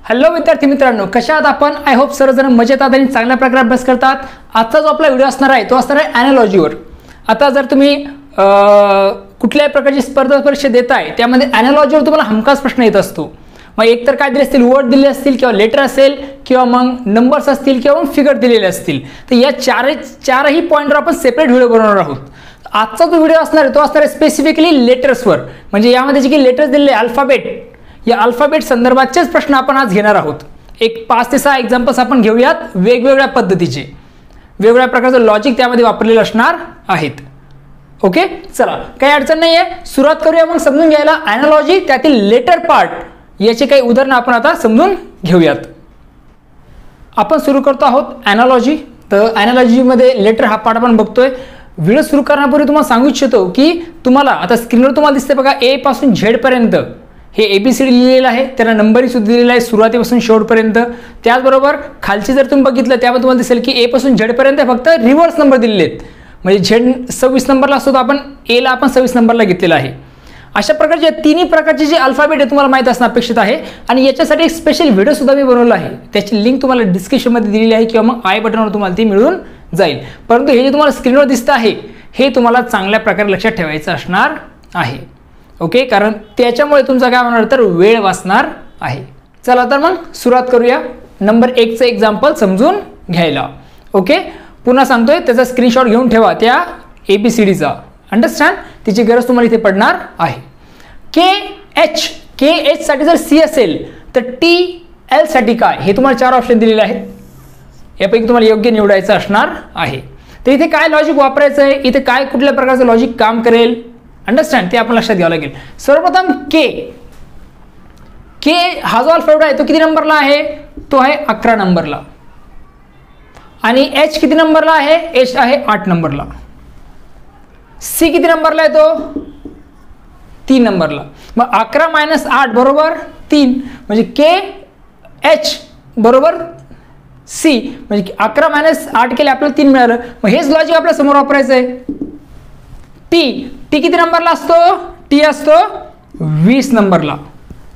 Hello विद्यार्थी मित्रांनो, कशा आहात आपण? आय होप सर्वजण मजेत आहात आणि चांगल्या प्रकारे अभ्यास करतात. आजचा जो आपला व्हिडिओ असणार आहे तो असणार आहे ॲनालॉजीवर. आता जर तुम्ही कुठल्याही प्रकारची स्पर्धा परीक्षा देताय त्यामध्ये ॲनालॉजीवर तुम्हाला हमखास प्रश्न येत असतो. मग एकतर काय दिले असतील, वर्ड दिले असतील किंवा लेटर असेल किंवा मग नंबर्स असतील किंवा मग फिगर दिलेले असतील. तर या चारही पॉईंटवर आपण सेपरेट व्हिडिओ बनवणार आहोत. आजचा जो व्हिडिओ असणार आहे तो असणार आहे स्पेसिफिकली लेटर्सवर, म्हणजे यामध्ये जे काही लेटर्स दिलेले अल्फाबेट, या अल्फाबेट संदर्भाचेच प्रश्न आपण आज घेणार आहोत. एक 5 ते 6 एक्झाम्पल्स आपण घेऊयात वेगवेगळ्या पद्धतीचे, वेगवेगळ्या प्रकारचं लॉजिक त्यामध्ये वापरलेलं असणार आहेत. ओके, चला काही अडचण नाही आहे, सुरुवात करूया मग समजून घ्यायला ॲनालॉजी, त्यातील लेटर पार्ट याचे काही उदाहरणं आपण आता समजून घेऊयात. आपण सुरू करतो आहोत ॲनालॉजी. तर ॲनालॉजीमध्ये लेटर हा पार्ट आपण बघतोय. व्हिडिओ सुरू करण्यापूर्वी तुम्हाला सांगू इच्छितो की तुम्हाला आता स्क्रीनवर तुम्हाला दिसते बघा, ए पासून झेड पर्यंत हे ABCD लिहिलेलं आहे, त्याला नंबरिंग सुद्धा दिलेलं आहे सुरुवातीपासून शेवटपर्यंत. त्याचबरोबर खालची जर तुम्ही बघितलं त्यामध्ये तुम्हाला दिसेल की ए पासून झेड पर्यंत फक्त रिव्हर्स नंबर दिलेले आहेत. म्हणजे झेड 26 नंबरला असतो, आपण एला आपण 26 नंबरला घेतलेला आहे. अशा प्रकारचे तिन्ही प्रकारचे जे अल्फाबेट आहे तुम्हाला माहीत असणं अपेक्षित आहे. आणि याच्यासाठी एक स्पेशल व्हिडिओ सुद्धा मी बनवला आहे, त्याची लिंक तुम्हाला डिस्क्रिप्शनमध्ये दिलेली आहे किंवा मग आय बटनवर तुम्हाला ती मिळून जाईल. परंतु हे जे तुम्हाला स्क्रीनवर दिसतं आहे हे तुम्हाला चांगल्या प्रकारे लक्षात ठेवायचं असणार आहे. ओके, कारण त्याच्यामुळे तुमचा काय होणार तर वेळ वाचणार आहे. चला तर मग सुरुवात करूया नंबर 1चं एक्झाम्पल समजून घ्यायला. ओके, पुन्हा सांगतोय, त्याचा स्क्रीनशॉट घेऊन ठेवा त्या ABCDचा. अंडरस्टँड, तिची गरज तुम्हाला इथे पडणार आहे. KH साठी जर C असेल तर TL साठी काय, हे तुम्हाला 4 ऑप्शन दिलेले आहेत. यापैकी तुम्हाला योग्य निवडायचं असणार आहे. तर इथे काय लॉजिक वापरायचं आहे, इथे काय कुठल्या प्रकारचं लॉजिक काम करेल, अंडरस्टँड, ते आपण लक्षात घ्यावं लागेल. सर्वप्रथम के हा जो अल्फाबेट आहे तो किती नंबरला आहे, तो आहे 11 नंबरला. आणि H किती नंबरला आहे, H आहे 8 नंबरला. C किती नंबरला आहे, तो 3 नंबरला. मग 11 - 8 बरोबर 3, म्हणजे KH बरोबर C, म्हणजे 11 - 8 केले आपल्याला 3 मिळालं. मग हेच लॉजिक आपल्या समोर वापरायचं आहे. टी किती नंबरला असतो, टी असतो 20 नंबरला.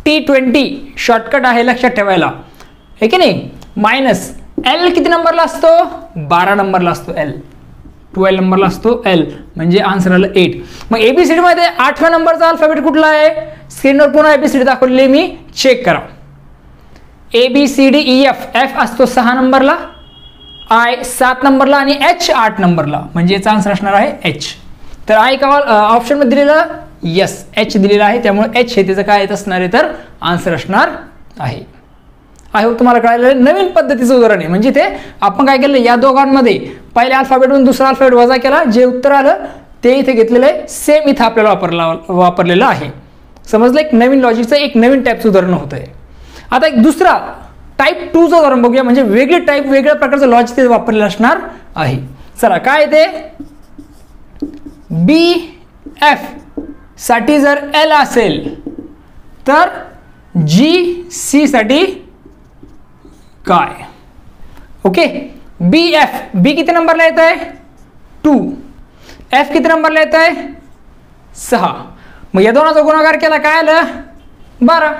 T20 शॉर्टकट आहे लक्षात ठेवायला, आहे की नाही. मायनस L किती नंबरला असतो, 12 नंबरला असतो. L 12 नंबरला असतो L, म्हणजे आन्सर आलं 8. मग ABCD मध्ये 8व्या नंबरचा अल्फाबेट कुठला आहे, स्क्रीनवर पुन्हा ABCD दाखवलेली मी, चेक करा. ABCDEF, F असतो 6 नंबरला, I 7 नंबरला आणि H 8 नंबरला, म्हणजे याचा आन्सर असणार आहे H. तर I का ऑप्शन मध्ये दिलेलं यस, H दिलेला आहे, त्यामुळे H हे त्याचं काय येत असणार आहे तर आन्सर असणार आहे. आय होप तुम्हाला कळालं. नवीन पद्धतीचं उदाहरण आहे, म्हणजे ते आपण काय केलं, या दोघांमध्ये पहिल्या अल्फाबेटवरून दुसरा अल्फाबेट वजा केला, जे उत्तर आलं ते इथे घेतलेलं आहे, सेम इथं आपल्याला वापरलेलं आहे. समजलं, एक नवीन लॉजिकचं एक नवीन टाईपचं उदाहरण होत आहे. आता एक दुसरा टाईप 2चं उदाहरण बघूया, म्हणजे वेगळे टाईप वेगळ्या प्रकारचं लॉजिक ते वापरलेलं असणार आहे. चला, काय ते BF साठी जर L असेल तर GC साठी काय. ओके, B किती नंबरला येत आहे 2, F किती नंबरला येत आहे 6. मग या दोनाचा गुणाकार केला काय आलं 12.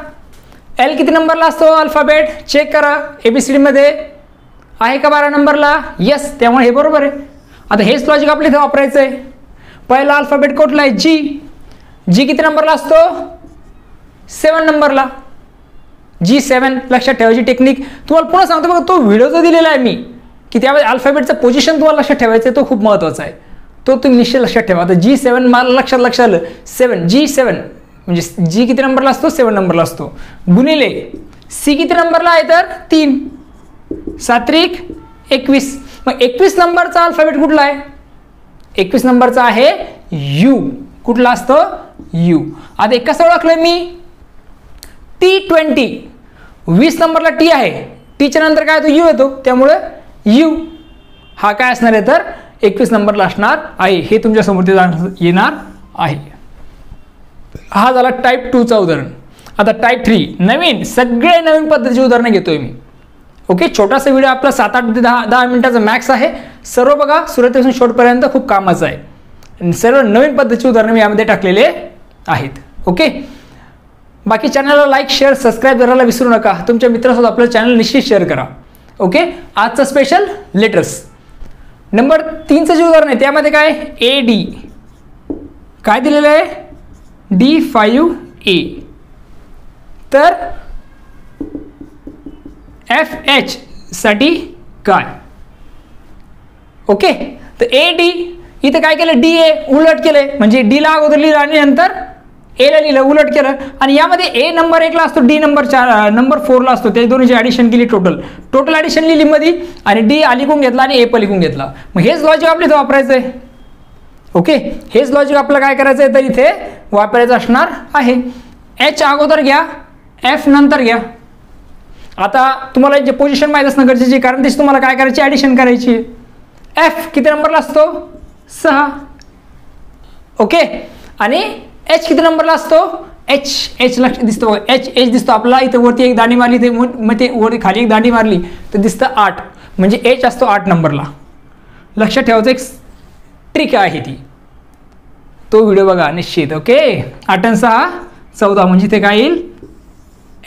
L किती नंबरला असतो अल्फाबेट, चेक करा ABCD मध्ये आहे का 12 नंबरला, यस, त्यामुळे हे बरोबर आहे. आता हेच लॉजिक आपल्या इथे वापरायचं आहे. पहिला अल्फाबेट कुठला आहे, G किती नंबरला असतो 7 नंबरला. G7 लक्षात ठेवायची टेक्निक तुम्हाला पुन्हा सांगतो बघा, तो व्हिडिओ जो दिलेला आहे मी, की त्यामध्ये अल्फाबेटचं पोझिशन तुम्हाला लक्षात ठेवायचं आहे, तो खूप महत्त्वाचा आहे, तो तुम्ही निश्चित लक्षात ठेवा. आता G7 मला लक्षात आलं 7, G7 म्हणजे G किती नंबरला असतो 7 नंबरला असतो, गुणिले C किती नंबरला आहे तर 3, 7 21. मग 21 नंबरचा अल्फाबेट कुठला आहे, 21 नंबरचा आहे U. कुठला असतो U. आता एक कसं ओळखलंय मी, T20 20 नंबरला T आहे, टीच्या नंतर काय तो U येतो, त्यामुळे U हा काय असणार आहे तर 21 नंबरला असणार आहे. हे तुमच्या समोर येणार आहे. हा झाला टाईप 2चा उदाहरण. आता टाईप 3 नवीन, सगळे नवीन पद्धतीची उदाहरणं घेतोय मी. ओके, छोटासा व्हिडिओ आपला 7-8 ते 10 मिनिटाचा मॅक्स आहे. सर्व बघा सुरुवातीपासून शेवटपर्यंत, खूप कामाचं आहे. सर्व नवीन पद्धतीची उदाहरणं मी यामध्ये टाकलेले आहेत. ओके, बाकी चॅनलला लाईक शेअर सबस्क्राईब करायला विसरू नका. तुमच्या मित्रासोबत आपलं चॅनल निश्चित शेअर करा. ओके, आजचं स्पेशल लेटर्स. नंबर 3चं जे उदाहरण आहे त्यामध्ये काय AD काय दिलेलं आहे D5A. तर FH साठी काय. ओके, तर AD इथे काय केलं DA उलट केले, म्हणजे D ला अगोदर लिहिलं आणि नंतर A ला लिहिलं, उलट केलं. आणि यामध्ये A नंबर 1 ला असतो, D नंबर 4 ला असतो. त्या दोन्हीची ॲडिशन केली, टोटल ॲडिशन लिहिली मध्ये आणि D लिहून घेतला आणि A पण लिहून घेतला. मग हेच लॉजिक आपलं इथं वापरायचं आहे. ओके, हेच लॉजिक आपलं काय करायचं आहे तर इथे वापरायचं असणार आहे. H अगोदर घ्या, F नंतर घ्या. आता तुम्हाला जे पोझिशन माहीत असणं गरजेची आहे, कारण त्याची तुम्हाला काय करायची ॲडिशन करायची. F किती नंबरला असतो 6. ओके, आणि H किती नंबरला असतो H लक्ष दिसतो बघा, H दिसतो आपला इथे वरती एक दांडी मारली ते मग ते वरती खाली एक दांडी मारली तर दिसतं 8, म्हणजे H असतो 8 नंबरला. लक्षात ठेवायचं एक ट्रिक आहे ती, तो व्हिडिओ बघा निश्चित. ओके, 8 आणि 6 14, म्हणजे ते काय येईल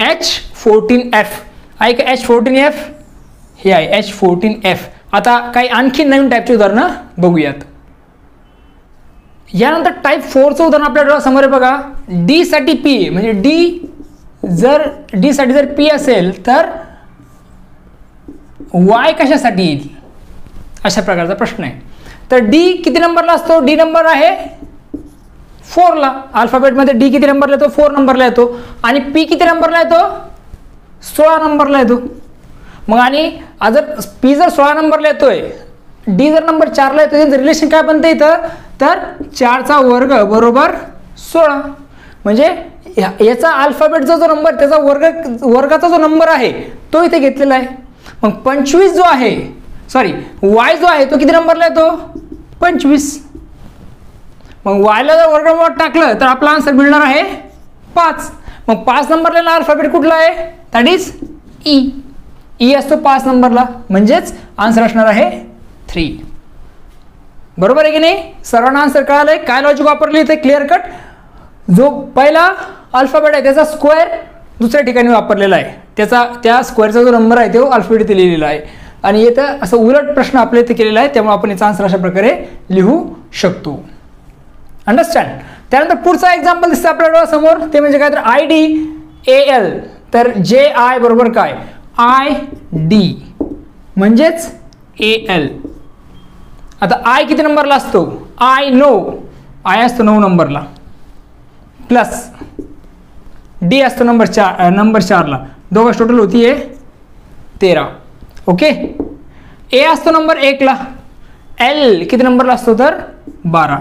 H14F आहे का. H14F हे आहे H14F. आता काही आणखी नवीन टाईपची उदाहरणं बघूयात. यानंतर टाईप 4चं उदाहरण आपल्या डोळ्यासमोर आहे बघा. D साठी P, म्हणजे D साठी जर P असेल तर Y कशासाठी येईल, अशा प्रकारचा प्रश्न आहे. तर D किती नंबरला असतो, D नंबर आहे 4 ला. अल्फाबेटमध्ये D किती नंबरला येतो 4 नंबरला येतो. आणि P किती नंबरला येतो 16 नंबरला येतो. मग आणि जर P जर 16 नंबरला येतोय, D जर नंबर 4 ला येतोय, रिलेशन काय बनतं इथं तर 4चा वर्ग बरोबर 16. म्हणजे याचा अल्फाबेटचा जो नंबर त्याचा वर्गाचा जो नंबर आहे तो इथे घेतलेला आहे. मग 25 जो आहे Y जो आहे तो किती नंबरला येतो 25. मग Y ला जर वर्गमूळात टाकलं तर आपला आन्सर मिळणार आहे 5. मग 5 नंबरला अल्फाबेट कुठला आहे दॅट इज E असतो 5 नंबरला, म्हणजेच आन्सर असणार आहे 3. बरोबर आहे की नाही. सर्वांना आन्सर कळालंय. काय लॉजिक वापरले इथे क्लिअर कट. जो पहिला अल्फाबेट आहे त्याचा स्क्वेअर दुसऱ्या ठिकाणी वापरलेला आहे, त्या स्क्वेअरचा जो नंबर आहे तो अल्फाबेट इथे लिहिलेला आहे. आणि इथं असं उलट प्रश्न आपल्या इथे केलेला आहे, त्यामुळे आपण याचा आन्सर अशा प्रकारे लिहू शकतो. अंडरस्टँड. त्यानंतर पुढचा एक्झाम्पल दिसतं आपल्या डोळ्यासमोर, ते म्हणजे काय तर IDAL. तर JI बरोबर काय ID म्हणजेच AL. आता I किती नंबरला असतो I असतो 9 नंबरला, प्लस D असतो नंबर 4 ला. दोघं टोटल होती 13. ओके, A असतो नंबर 1 ला, L किती नंबरला असतो तर 12,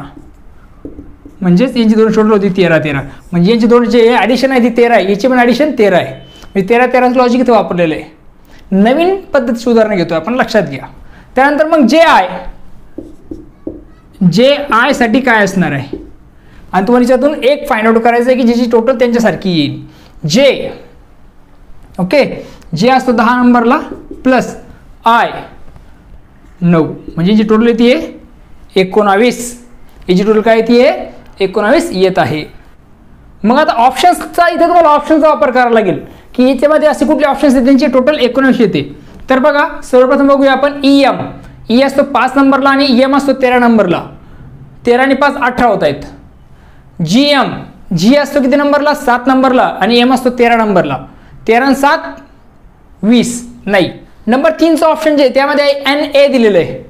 म्हणजेच यांची दोन टोटल होती 13. म्हणजे यांची दोन जे ॲडिशन आहे ती 13 आहे, याची पण ॲडिशन 13 आहे. म्हणजे 13 लॉजिक इथे वापरलेलं आहे. नवीन पद्धतीची उदाहरणं घेतो आपण, लक्षात घ्या. त्यानंतर मग JI साठी काय असणार आहे, आणि तुम्हाला याच्यातून एक फाइंड आउट करायचं आहे की ज्याची टोटल त्यांच्यासारखी येईल. ओके, J असतो 10 नंबरला प्लस I 9, म्हणजे जी टोटल येते 19. याची टोटल काय येते 19 येत आहे. मग आता ऑप्शन्सचा इथे तुम्हाला ऑप्शनचा वापर करावा लागेल की याच्यामध्ये असे कुठले ऑप्शन्स आहेत त्यांची टोटल 19 येते. तर बघा, सर्वप्रथम बघूया आपण E असतो 5 नंबरला आणि EM असतो 13 नंबरला. 13 आणि 5 18 होत आहेत. G असतो किती नंबरला 7 नंबरला आणि M असतो 13 नंबरला. 13 आणि 7 20 नाही. नंबर 3चा ऑप्शन जे त्यामध्ये NA दिलेलं आहे.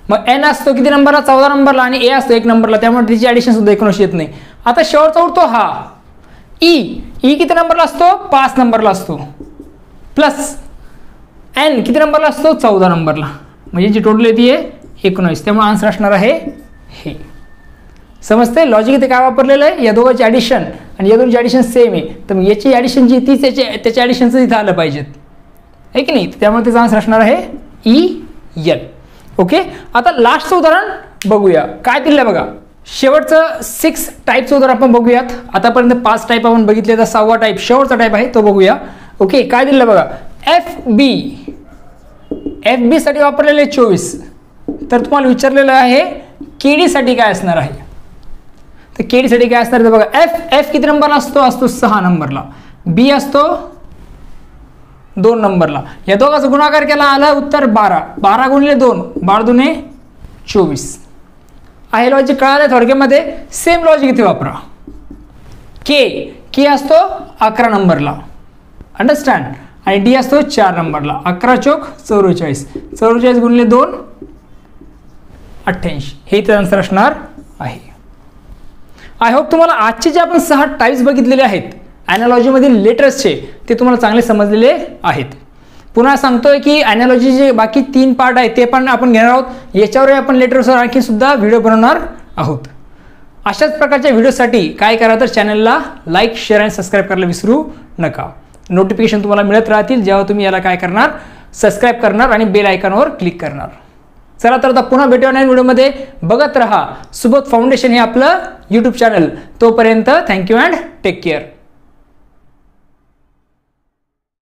मग N असतो किती नंबरला 14 नंबरला आणि A असतो 1 नंबरला, त्यामुळे त्याची ॲडिशन सुद्धा 19 येत नाही. आता शेवटचा उरतो हा E किती नंबरला असतो 5 नंबरला असतो, प्लस N किती नंबरला असतो 14 नंबरला, म्हणजे जी टोटल येते 19. त्यामुळे आन्सर असणार आहे हे. समजते लॉजिक इथे काय वापरलेलं आहे, या दोघांची ॲडिशन आणि या दोनची ॲडिशन सेम आहे, तर मग याची ॲडिशन जी तीच त्याच्या ॲडिशनचं इथं आलं पाहिजेत, आहे की नाही. त्यामुळे त्याचा आन्सर असणार आहे EL. ओके, आता लास्टचं उदाहरण बघूया. काय दिलं बघा, शेवटचं 6 टाईपचं उदाहरण आपण बघूयात. आतापर्यंत 5 टाईप आपण बघितले, तर 6वा टाईप शेवटचा टाईप आहे तो बघूया. ओके, काय दिलं बघा, FB साठी वापरलेले 24. तर तुम्हाला विचारलेलं आहे KD साठी काय असणार आहे. तर KD साठी काय असणार तर बघा, F किती नंबरला असतो 6 नंबरला. बी असतो 2 नंबरला. या दोघांचा गुणाकार केला, आलं उत्तर 12. 12 गुणिले 2, 12 दुने 24. आहे लॉजिक कळालं थोडक्यामध्ये. सेम लॉजिक इथे वापरा. के असतो 11 नंबरला, अंडरस्टँड. आणि डी असतो 4 नंबरला. 11 चोक 44. 44 गुणिले 2 88. हे इथे आन्सर असणार आहे. आय होप तुम्हाला आजचे जे आपण 6 टाईप्स बघितलेले आहेत ॲनालॉजीमधील लेटर्सचे ते तुम्हाला चांगले समजलेले आहेत. पुन्हा सांगतोय की ॲनालॉजीचे बाकी 3 पार्ट आहेत ते पण आपण घेणार आहोत. याच्यावर आपण लेटर्सवर आणखी सुद्धा व्हिडिओ बनवणार आहोत. अशाच प्रकारच्या व्हिडिओसाठी काय करा तर चॅनलला लाईक, शेअर आणि सबस्क्राईब करायला विसरू नका. नोटिफिकेशन तुम्हाला मिळत राहतील जेव्हा तुम्ही याला काय करणार, सबस्क्राईब करणार आणि बेल आयकॉनवर क्लिक करणार. चला तर आता पुन्हा भेटूया नवीन व्हिडिओमध्ये. बघत रहा सुबोध फाउंडेशन हे आपलं यूट्यूब चॅनल. तोपर्यंत थँक्यू अँड टेक केअर.